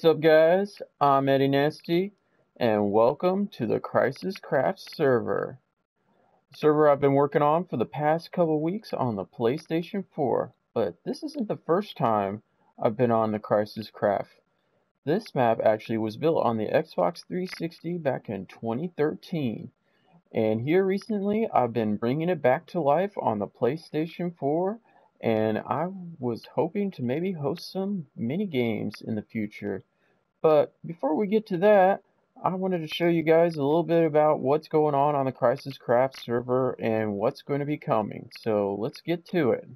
What's up, guys? I'm Eddie Nasty, and welcome to the CrysisCraft server. Server I've been working on for the past couple weeks on the PlayStation 4, but this isn't the first time I've been on the CrysisCraft. This map actually was built on the Xbox 360 back in 2013, and here recently I've been bringing it back to life on the PlayStation 4. And I was hoping to maybe host some mini games in the future. But before we get to that, I wanted to show you guys a little bit about what's going on the CrysisCraft server and what's going to be coming. So let's get to it.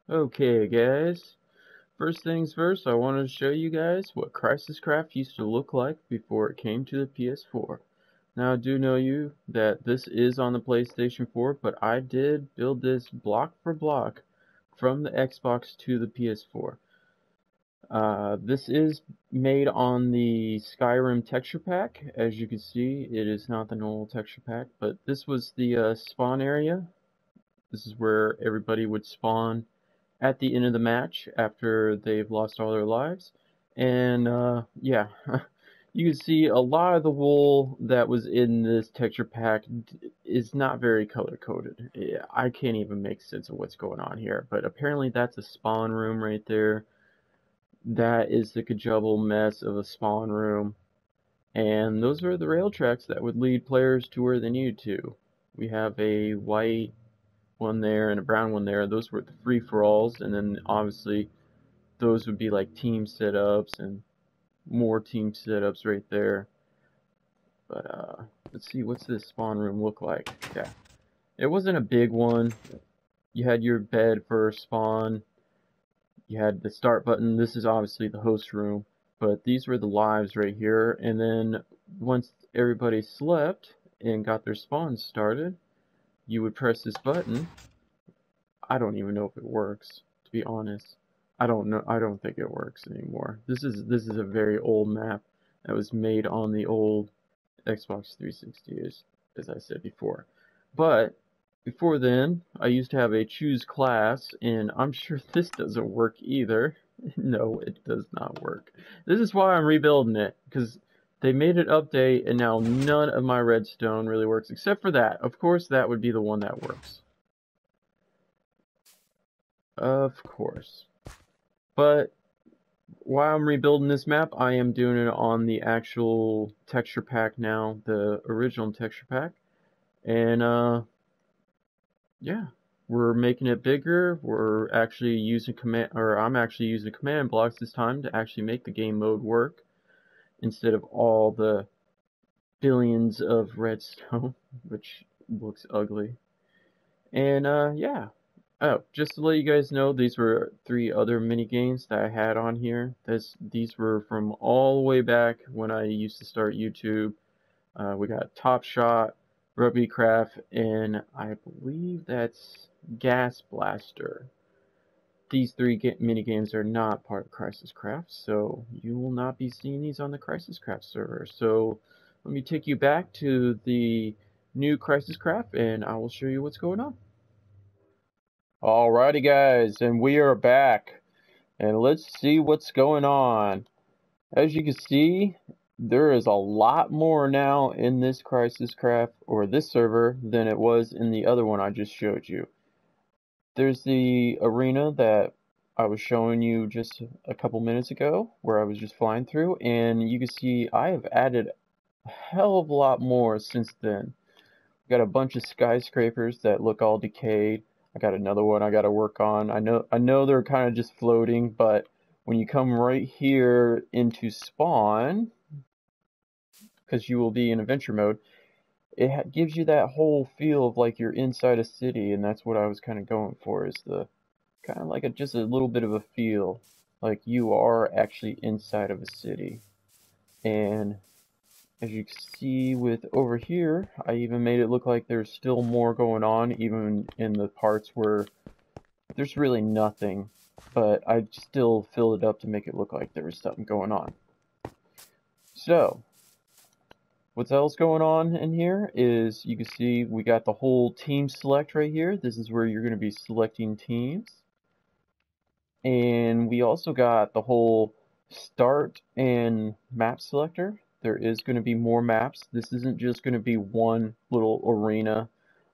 Okay, guys. First things first, I wanted to show you guys what CrysisCraft used to look like before it came to the PS4. Now, I do know you that this is on the PlayStation 4, but I did build this block for block from the Xbox to the PS4. This is made on the Skyrim texture pack. As you can see, it is not the normal texture pack, but this was the spawn area. This is where everybody would spawn at the end of the match after they've lost all their lives. And yeah. You can see a lot of the wool that was in this texture pack is not very color coded. Yeah, I can't even make sense of what's going on here, but apparently that's a spawn room right there. That is the kajubble mess of a spawn room, and those are the rail tracks that would lead players to where they needed to. We have a white one there and a brown one there. Those were the free-for-alls, and then obviously those would be like team setups and more team setups right there. But let's see, what's this spawn room look like? Yeah, it wasn't a big one. You had your bed for spawn, you had the start button. This is obviously the host room, but these were the lives right here. And then once everybody slept and got their spawns started, you would press this button. I don't even know if it works, to be honest. I don't know. I don't think it works anymore. This is a very old map that was made on the old Xbox 360, as I said before. But before then, I used to have a choose class, and I'm sure this doesn't work either. No, it does not work. This is why I'm rebuilding it, because they made an update, and now none of my redstone really works, except for that. Of course, that would be the one that works. Of course. But while I'm rebuilding this map, I am doing it on the actual texture pack now, the original texture pack. And yeah, we're making it bigger. We're actually using I'm actually using command blocks this time to actually make the game mode work instead of all the billions of redstone, which looks ugly. And yeah. Oh, just to let you guys know, these were 3 other mini games that I had on here. These were from all the way back when I used to start YouTube. We got Top Shot, Rugby Craft, and I believe that's Gas Blaster. These 3 mini games are not part of CrysisCraft, so you will not be seeing these on the CrysisCraft server. So let me take you back to the new CrysisCraft, and I will show you what's going on. Alrighty, guys, and we are back, and let's see what's going on. As you can see, there is a lot more now in this CrysisCraft, or this server, than it was in the other one I just showed you. There's the arena that I was showing you just a couple minutes ago, where I was just flying through, and you can see I have added a hell of a lot more since then. Got a bunch of skyscrapers that look all decayed. I got another one I got to work on. I know they're kind of just floating, but when you come right here into spawn, because you will be in adventure mode, it gives you that whole feel of like you're inside a city, and that's what I was kind of going for, is the kind of like just a little bit of a feel like you are actually inside of a city. And as you can see with over here, I even made it look like there's still more going on, even in the parts where there's really nothing. But I still filled it up to make it look like there was something going on. So, what's else going on in here is, you can see we got the whole team select right here. This is where you're going to be selecting teams. And we also got the whole start and map selector. There is going to be more maps. This isn't just going to be one little arena.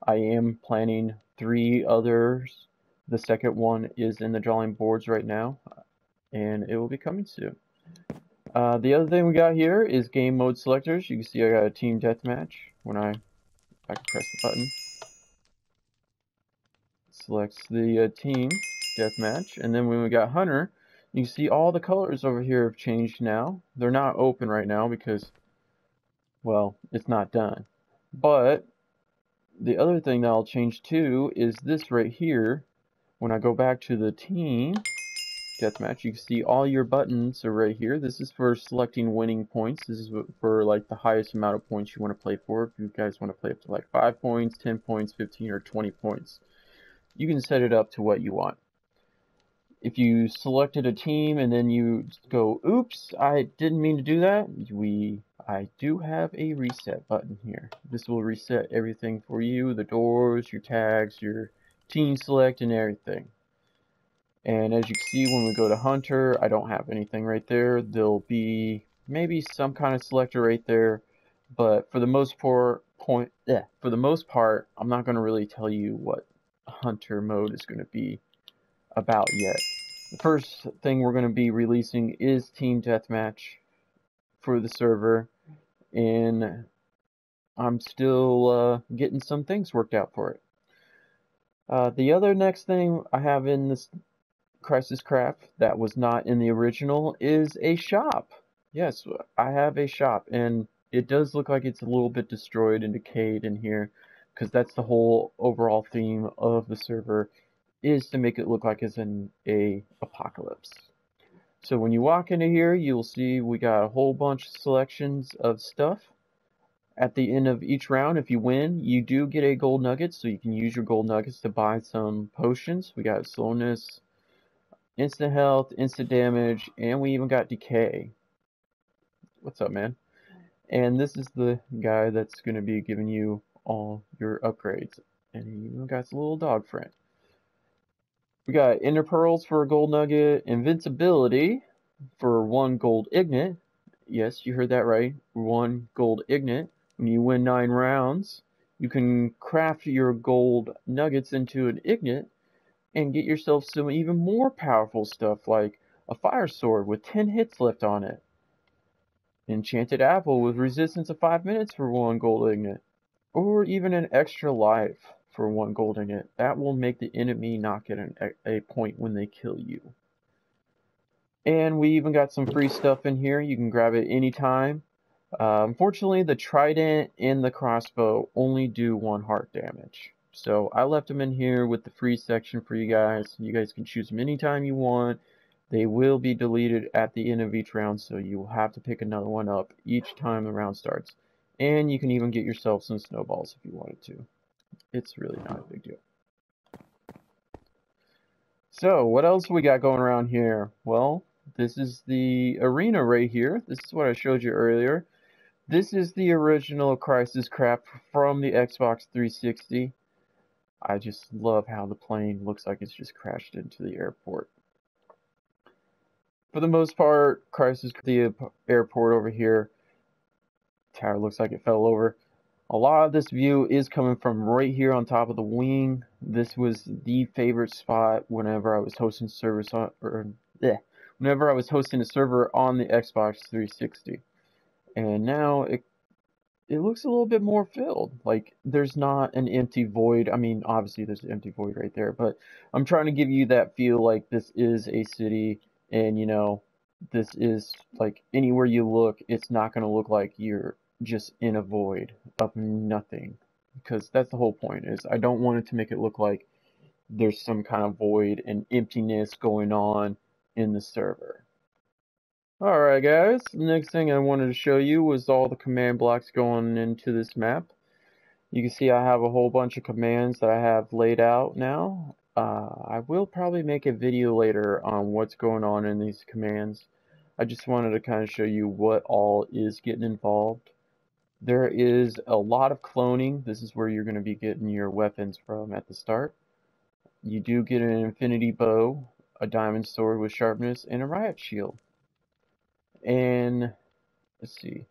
I am planning 3 others. The second one is in the drawing boards right now, and it will be coming soon. The other thing we got here is game mode selectors. You can see I got a team deathmatch. When I can press the button, selects the team deathmatch, and then when we got hunter, you see all the colors over here have changed now. They're not open right now because, well, it's not done. But the other thing that I'll change too is this right here. When I go back to the team deathmatch, you can see all your buttons are right here. This is for selecting winning points. This is for like the highest amount of points you want to play for. If you guys want to play up to like 5 points, 10 points, 15, or 20 points, you can set it up to what you want. If you selected a team and then you go, oops, I didn't mean to do that, I do have a reset button here. This will reset everything for you, the doors, your tags, your team select, and everything. And as you can see, when we go to Hunter, I don't have anything right there. There'll be maybe some kind of selector right there, but for the most part, I'm not going to really tell you what Hunter mode is going to be about yet. The first thing we're going to be releasing is Team Deathmatch for the server, and I'm still getting some things worked out for it. The other next thing I have in this CrysisCraft that was not in the original is a shop. Yes, I have a shop, and it does look like it's a little bit destroyed and decayed in here, because that's the whole overall theme of the server, is to make it look like it's in a apocalypse. So when you walk into here, you'll see we got a whole bunch of selections of stuff. At the end of each round, if you win, you do get a gold nugget, so you can use your gold nuggets to buy some potions. We got slowness, instant health, instant damage, and we even got decay. What's up, man? And this is the guy that's going to be giving you all your upgrades. And he even got a little dog friend. We got Ender Pearls for a gold nugget, Invincibility for 1 gold Ignite. Yes, you heard that right. 1 gold Ignite. When you win 9 rounds, you can craft your gold nuggets into an Ignite and get yourself some even more powerful stuff like a fire sword with 10 hits left on it. Enchanted apple with resistance of 5 minutes for 1 gold Ignite. Or even an extra life for 1 gold Ignite. That will make the enemy not get a point when they kill you. And we even got some free stuff in here. You can grab it anytime. Unfortunately, the trident and the crossbow only do 1 heart damage. So I left them in here with the free section for you guys. You guys can choose them anytime you want. They will be deleted at the end of each round, so you will have to pick another one up each time the round starts. And you can even get yourself some snowballs if you wanted to. It's really not a big deal. So, what else we got going around here? Well, this is the arena right here. This is what I showed you earlier. This is the original CrysisCraft from the Xbox 360. I just love how the plane looks like it's just crashed into the airport. For the most part, Crysis, the airport over here, tower looks like it fell over. A lot of this view is coming from right here on top of the wing. This was the favorite spot whenever I was hosting whenever I was hosting a server on the Xbox 360. And now it looks a little bit more filled. Like, there's not an empty void. I mean, obviously there's an empty void right there, but I'm trying to give you that feel like this is a city, and you know, this is like anywhere you look, it's not going to look like you're just in a void of nothing, because that's the whole point. Is I don't want it to make it look like there's some kind of void and emptiness going on in the server. Alright guys, the next thing I wanted to show you was all the command blocks going into this map. You can see I have a whole bunch of commands that I have laid out now. I will probably make a video later on what's going on in these commands. I just wanted to kind of show you what all is getting involved. There is a lot of cloning. This is where you're going to be getting your weapons from at the start. You do get an infinity bow, a diamond sword with sharpness, and a riot shield. And let's see.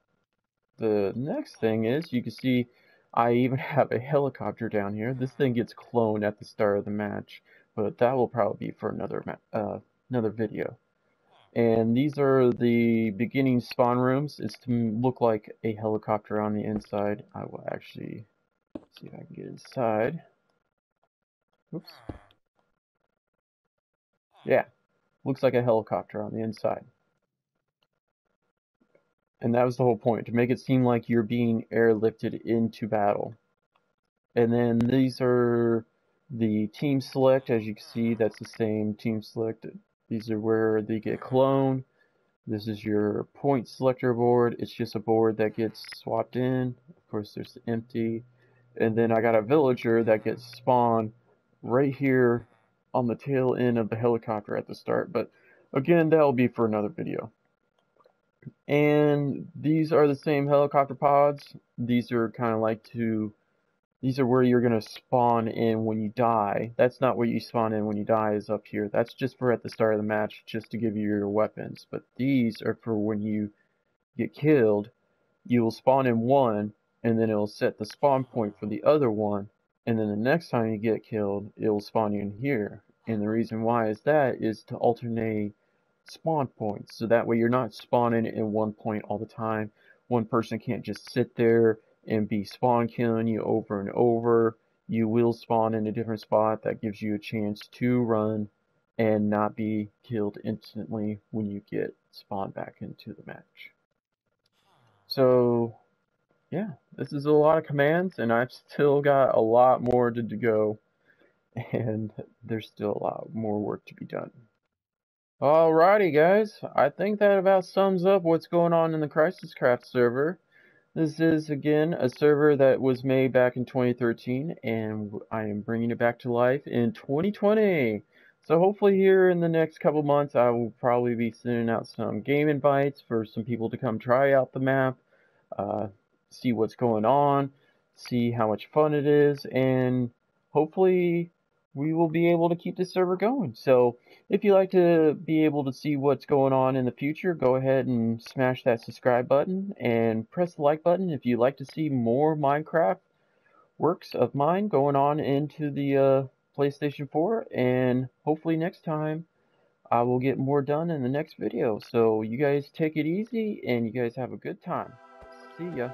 The next thing is, you can see I even have a helicopter down here. This thing gets cloned at the start of the match, but that will probably be for another video. And these are the beginning spawn rooms. It's to look like a helicopter on the inside. I will actually see if I can get inside. Oops. Yeah, looks like a helicopter on the inside. And that was the whole point, to make it seem like you're being airlifted into battle. And then these are the team select. As you can see, that's the same team select. These are where they get cloned. This is your point selector board. It's just a board that gets swapped in. Of course, there's the empty. And then I got a villager that gets spawned right here on the tail end of the helicopter at the start. But again, that'll be for another video. And these are the same helicopter pods. These are kind of like these are where you're going to spawn in when you die. That's not where you spawn in when you die, is up here. That's just for at the start of the match, just to give you your weapons. But these are for when you get killed. You will spawn in one, and then it will set the spawn point for the other one. And then the next time you get killed, it will spawn you in here. And the reason why is to alternate spawn points. So that way you're not spawning in one point all the time. One person can't just sit there and be spawn killing you over and over. You will spawn in a different spot that gives you a chance to run and not be killed instantly when you get spawned back into the match. So yeah, this is a lot of commands, and I've still got a lot more to go, and there's still a lot more work to be done. Alrighty guys, I think that about sums up what's going on in the CrysisCraft server. This is, again, a server that was made back in 2013, and I am bringing it back to life in 2020. So hopefully here in the next couple months, I will probably be sending out some game invites for some people to come try out the map, see what's going on, see how much fun it is, and hopefully we will be able to keep this server going. So if you like to be able to see what's going on in the future, go ahead and smash that subscribe button and press the like button if you'd like to see more Minecraft works of mine going on into the PlayStation 4. And hopefully next time I will get more done in the next video. So you guys take it easy and you guys have a good time. See ya.